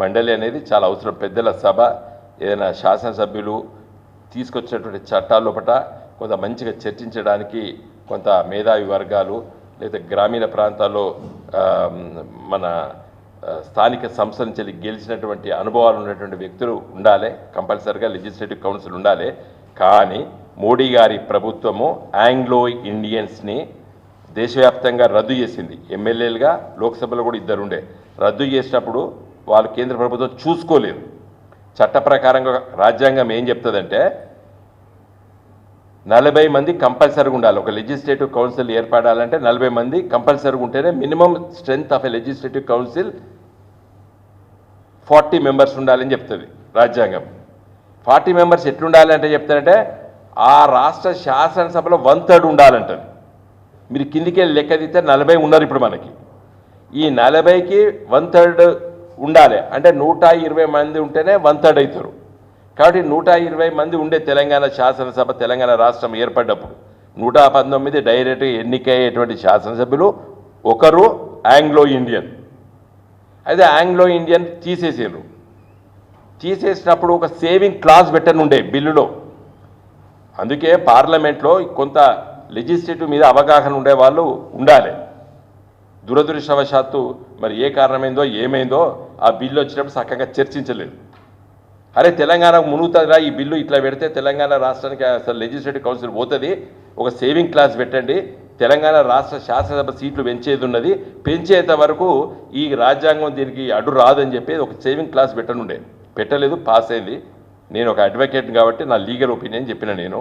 మండలి అనేది చాలా అవసరం. పెద్దల సభ, ఏదైనా శాసనసభ్యులు తీసుకొచ్చినటువంటి చట్టాల లోపల కొంత మంచిగా చర్చించడానికి కొంత మేధావి వర్గాలు లేదా గ్రామీణ ప్రాంతాల్లో మన స్థానిక సంస్థల నుంచి గెలిచినటువంటి అనుభవాలు ఉన్నటువంటి వ్యక్తులు ఉండాలి. కంపల్సరిగా లెజిస్లేటివ్ కౌన్సిల్ ఉండాలి. కానీ మోడీ గారి ప్రభుత్వము ఆంగ్లో ఇండియన్స్ని దేశవ్యాప్తంగా రద్దు చేసింది. ఎమ్మెల్యేలుగా లోక్సభలో కూడా 2 ఉండే. రద్దు చేసినప్పుడు వాళ్ళు కేంద్ర ప్రభుత్వం చూసుకోలేదు. చట్ట ప్రకారంగా రాజ్యాంగం ఏం చెప్తుందంటే 40 మంది కంపల్సరీగా ఉండాలి. ఒక లెజిస్లేటివ్ కౌన్సిల్ ఏర్పడాలంటే 40 మంది కంపల్సరీగా ఉంటేనే minimum strength of a legislative council 40 members ఉండాలని చెప్తుంది రాజ్యాంగం. 40 మెంబర్స్ ఎట్లుండాలి అంటే చెప్తారంటే ఆ రాష్ట్ర శాసనసభలో 1/3 ఉండాలంటారు. మీరు కిందికి వెళ్ళి లెక్క తీస్తే 40 ఉన్నారు ఇప్పుడు మనకి. ఈ 40కి 1/3 ఉండాలి అంటే 120 మంది ఉంటేనే 1/3 అవుతారు. కాబట్టి 120 మంది ఉండే తెలంగాణ శాసనసభ, తెలంగాణ రాష్ట్రం ఏర్పడ్డప్పుడు 119 డైరెక్ట్గా ఎన్నికయ్యేటువంటి శాసనసభ్యులు, 1 ఆంగ్లో ఇండియన్. అయితే ఆంగ్లో ఇండియన్ తీసేసారు. తీసేసినప్పుడు ఒక సేవింగ్ క్లాజ్ పెట్టనుండే బిల్లులో. అందుకే పార్లమెంట్లో కొంత లెజిస్లేటివ్ మీద అవగాహన ఉండే వాళ్ళు ఉండాలి. దురదృష్టవశాత్తు మరి ఏ కారణమైందో ఏమైందో ఆ బిల్లు వచ్చినప్పుడు చక్కగా చర్చించలేదు. అరే తెలంగాణకు మునుగుతుందిరా ఈ బిల్లు, ఇట్లా పెడితే తెలంగాణ రాష్ట్రానికి అసలు లెజిస్లేటివ్ కౌన్సిల్ పోతుంది, ఒక సేవింగ్ క్లాస్ పెట్టండి, తెలంగాణ రాష్ట్ర శాసనసభ సీట్లు పెంచేది ఉన్నది, పెంచేంత వరకు ఈ రాజ్యాంగం దీనికి అడ్డు రాదని చెప్పి ఒక సేవింగ్ క్లాస్ పెట్టనుండే. పెట్టలేదు, పాస్ అయింది. నేను ఒక అడ్వకేట్ కాబట్టి నా లీగల్ ఒపీనియన్ చెప్పిన నేను.